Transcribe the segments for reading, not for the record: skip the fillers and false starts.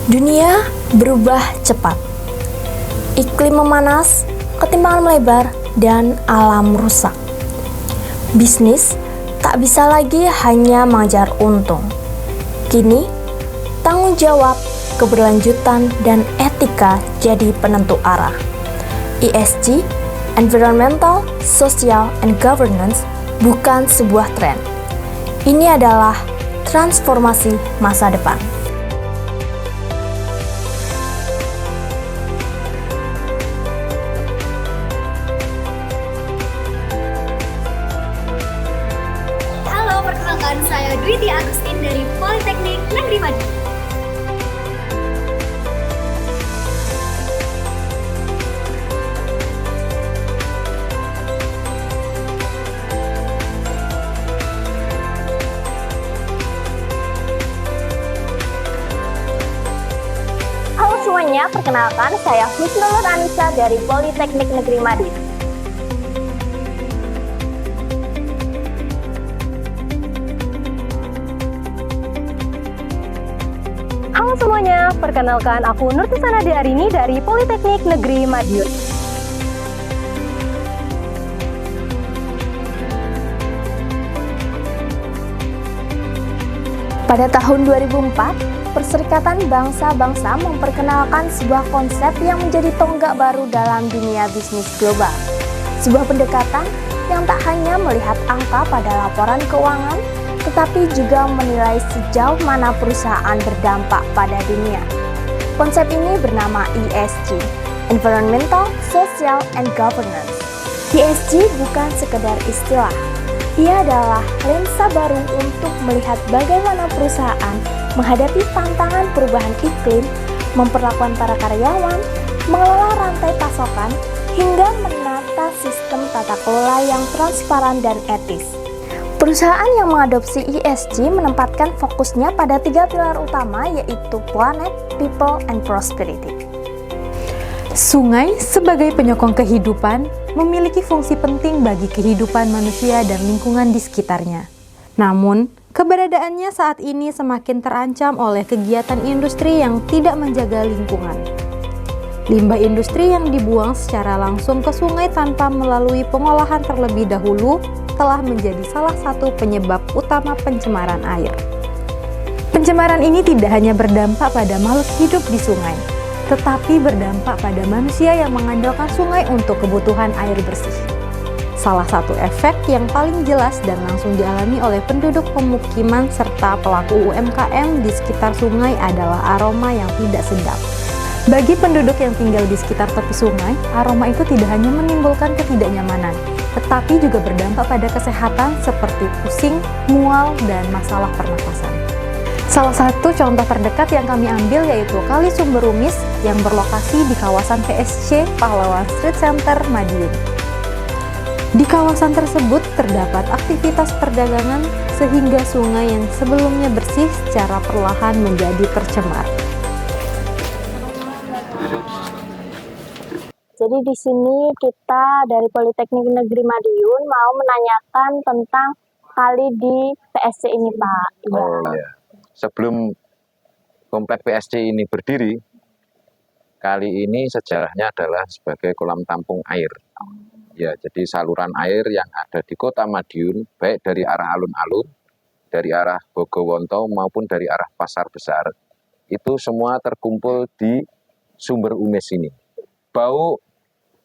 Dunia berubah cepat. Iklim memanas, ketimpangan melebar, dan alam rusak. Bisnis tak bisa lagi hanya mengejar untung. Kini, tanggung jawab, keberlanjutan, dan etika jadi penentu arah. ESG, Environmental, Social, and Governance, bukan sebuah tren. Ini adalah transformasi masa depan. Halo, perkenalkan saya Dwiti Agustin dari Politeknik Negeri Madiun. Halo semuanya, perkenalkan saya Husnul Anissa dari Politeknik Negeri Madiun. Halo semuanya, perkenalkan aku Nurtisana Diarini dari Politeknik Negeri Madiun. Pada tahun 2004, Perserikatan Bangsa-Bangsa memperkenalkan sebuah konsep yang menjadi tonggak baru dalam dunia bisnis global. Sebuah pendekatan yang tak hanya melihat angka pada laporan keuangan, tetapi juga menilai sejauh mana perusahaan berdampak pada dunia. Konsep ini bernama ESG, Environmental, Social, and Governance. ESG bukan sekedar istilah. Ia adalah lensa baru untuk melihat bagaimana perusahaan menghadapi tantangan perubahan iklim, memperlakukan para karyawan, mengelola rantai pasokan, hingga menata sistem tata kelola yang transparan dan etis. Perusahaan yang mengadopsi ESG menempatkan fokusnya pada 3 pilar utama, yaitu planet, people, and prosperity. Sungai sebagai penyokong kehidupan memiliki fungsi penting bagi kehidupan manusia dan lingkungan di sekitarnya. Namun, keberadaannya saat ini semakin terancam oleh kegiatan industri yang tidak menjaga lingkungan. Limbah industri yang dibuang secara langsung ke sungai tanpa melalui pengolahan terlebih dahulu telah menjadi salah satu penyebab utama pencemaran air. Pencemaran ini tidak hanya berdampak pada makhluk hidup di sungai, tetapi berdampak pada manusia yang mengandalkan sungai untuk kebutuhan air bersih. Salah satu efek yang paling jelas dan langsung dialami oleh penduduk pemukiman serta pelaku UMKM di sekitar sungai adalah aroma yang tidak sedap. Bagi penduduk yang tinggal di sekitar tepi sungai, aroma itu tidak hanya menimbulkan ketidaknyamanan, tetapi juga berdampak pada kesehatan seperti pusing, mual, dan masalah pernapasan. Salah satu contoh terdekat yang kami ambil yaitu Kali Sumber Umis yang berlokasi di kawasan PSC Pahlawan Street Center, Madiun. Di kawasan tersebut terdapat aktivitas perdagangan sehingga sungai yang sebelumnya bersih secara perlahan menjadi tercemar. Jadi di sini kita dari Politeknik Negeri Madiun mau menanyakan tentang kali di PSC ini, Pak. Oh iya. Sebelum komplek PSC ini berdiri, kali ini sejarahnya adalah sebagai kolam tampung air. Ya, jadi saluran air yang ada di Kota Madiun, baik dari arah alun-alun, dari arah Bogowonto maupun dari arah Pasar Besar, itu semua terkumpul di Sumber Umis ini.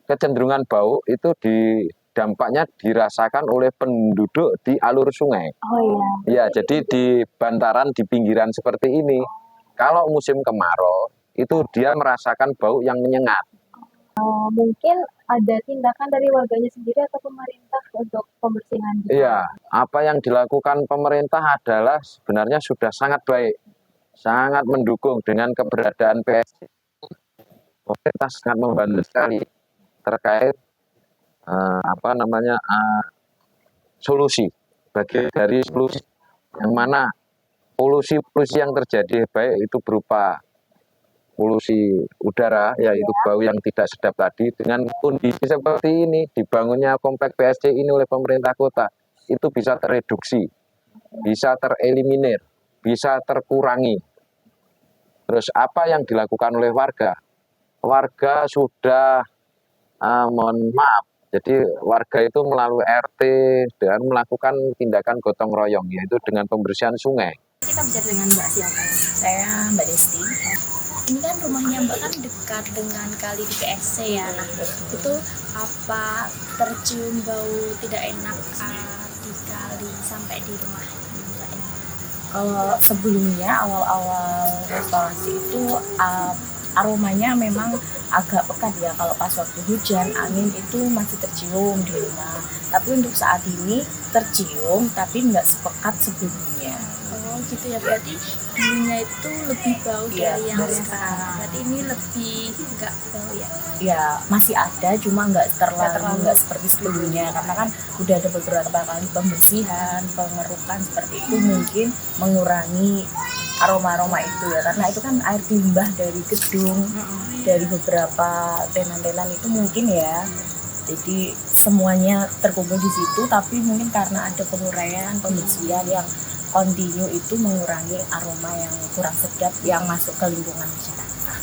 Kecenderungan bau itu dampaknya dirasakan oleh penduduk di alur sungai. Oh iya. Ya, jadi di bantaran, di pinggiran seperti ini, kalau musim kemarau, itu dia merasakan bau yang menyengat. Mungkin ada tindakan dari warganya sendiri atau pemerintah untuk pembersihan? Iya, apa yang dilakukan pemerintah adalah sebenarnya sudah sangat baik, sangat mendukung dengan keberadaan PSC. Pemerintah sangat membantu sekali terkait solusi, bagian dari solusi yang mana polusi-polusi yang terjadi baik itu berupa polusi udara, yaitu bau yang tidak sedap tadi, dengan kondisi seperti ini, dibangunnya komplek PSC ini oleh pemerintah kota, itu bisa tereduksi, bisa tereliminir, bisa terkurangi. Terus apa yang dilakukan oleh warga? Warga sudah, mohon maaf, jadi warga itu melalui RT dan melakukan tindakan gotong royong, yaitu dengan pembersihan sungai. Kita bicara dengan Mbak siapa? Saya Mbak Desti. Ini kan rumahnya Mbak kan dekat dengan kali di PSC ya. Nah, itu apa tercium bau tidak enak di kali sampai di rumah Mbak ini? Kalau sebelumnya awal-awal restorasi itu aromanya memang agak pekat ya. Kalau pas waktu hujan, angin itu masih tercium di rumah. Tapi untuk saat ini tercium tapi nggak sepekat sebelumnya. Oh gitu ya, berarti dulunya itu lebih bau Iya, dari yang dari yang sekarang. sekarang. Berarti ini lebih enggak bau ya? Ya masih ada, cuma nggak terlalu nggak seperti sebelumnya. Karena kan udah ada beberapa kali pembersihan, pengerukan seperti itu mungkin mengurangi aroma-aroma itu ya. Karena itu kan air limbah dari gedung, dari beberapa tenan-tenan itu mungkin ya. Jadi semuanya terkumpul di situ, tapi mungkin karena ada penguraian, pembersihan yang kontinu itu mengurangi aroma yang kurang sedap yang masuk ke lingkungan masyarakat.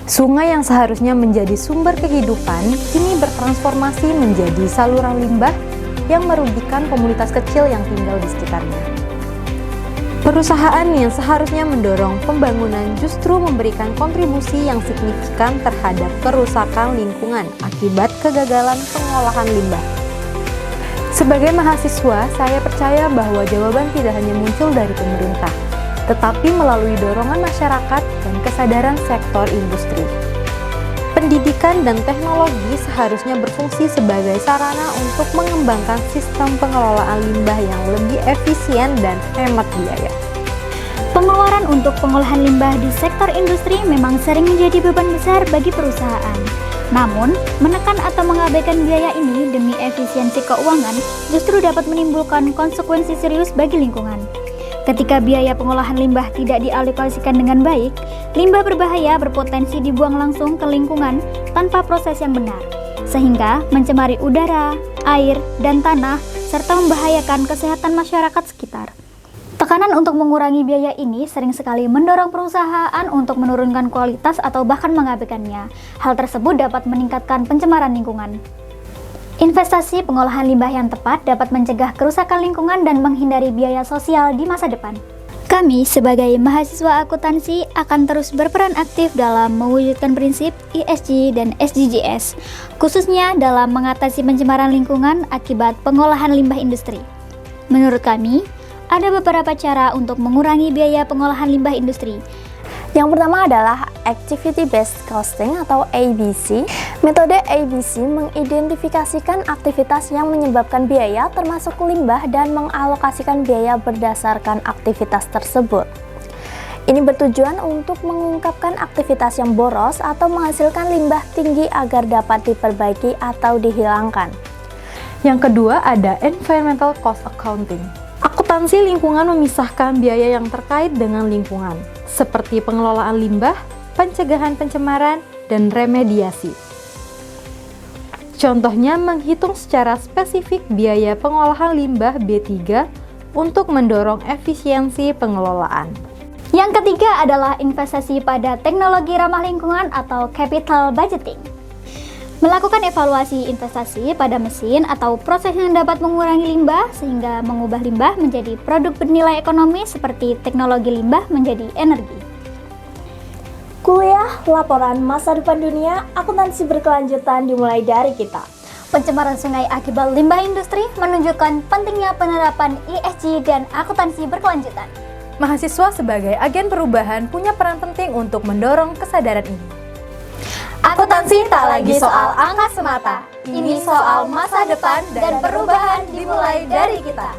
Sungai yang seharusnya menjadi sumber kehidupan kini bertransformasi menjadi saluran limbah yang merugikan komunitas kecil yang tinggal di sekitarnya. Perusahaan yang seharusnya mendorong pembangunan justru memberikan kontribusi yang signifikan terhadap kerusakan lingkungan akibat kegagalan pengolahan limbah. Sebagai mahasiswa, saya percaya bahwa jawaban tidak hanya muncul dari pemerintah, tetapi melalui dorongan masyarakat dan kesadaran sektor industri. Pendidikan dan teknologi seharusnya berfungsi sebagai sarana untuk mengembangkan sistem pengelolaan limbah yang lebih efisien dan hemat biaya. Pengeluaran untuk pengolahan limbah di sektor industri memang sering menjadi beban besar bagi perusahaan. Namun, menekan atau mengabaikan biaya ini demi efisiensi keuangan justru dapat menimbulkan konsekuensi serius bagi lingkungan. Ketika biaya pengolahan limbah tidak dialokasikan dengan baik, limbah berbahaya berpotensi dibuang langsung ke lingkungan tanpa proses yang benar, sehingga mencemari udara, air, dan tanah, serta membahayakan kesehatan masyarakat sekitar. Tekanan untuk mengurangi biaya ini sering sekali mendorong perusahaan untuk menurunkan kualitas atau bahkan mengabaikannya. Hal tersebut dapat meningkatkan pencemaran lingkungan. Investasi pengolahan limbah yang tepat dapat mencegah kerusakan lingkungan dan menghindari biaya sosial di masa depan. Kami sebagai mahasiswa akuntansi akan terus berperan aktif dalam mewujudkan prinsip ESG dan SDGs, khususnya dalam mengatasi pencemaran lingkungan akibat pengolahan limbah industri. Menurut kami, ada beberapa cara untuk mengurangi biaya pengolahan limbah industri. Yang pertama adalah Activity Based Costing atau ABC. Metode ABC mengidentifikasikan aktivitas yang menyebabkan biaya termasuk limbah dan mengalokasikan biaya berdasarkan aktivitas tersebut. Ini bertujuan untuk mengungkapkan aktivitas yang boros atau menghasilkan limbah tinggi agar dapat diperbaiki atau dihilangkan. Yang kedua ada Environmental Cost Accounting. Akuntansi lingkungan memisahkan biaya yang terkait dengan lingkungan, seperti pengelolaan limbah, pencegahan pencemaran, dan remediasi. Contohnya menghitung secara spesifik biaya pengolahan limbah B3 untuk mendorong efisiensi pengelolaan. Yang ketiga adalah investasi pada teknologi ramah lingkungan atau capital budgeting. Melakukan evaluasi investasi pada mesin atau proses yang dapat mengurangi limbah sehingga mengubah limbah menjadi produk bernilai ekonomi seperti teknologi limbah menjadi energi. Kuliah Laporan Masa Depan Dunia Akuntansi Berkelanjutan dimulai dari kita. Pencemaran sungai akibat limbah industri menunjukkan pentingnya penerapan ESG dan akuntansi berkelanjutan. Mahasiswa sebagai agen perubahan punya peran penting untuk mendorong kesadaran ini. Akuntansi tak lagi soal angka semata. Ini soal masa depan dan perubahan dimulai dari kita.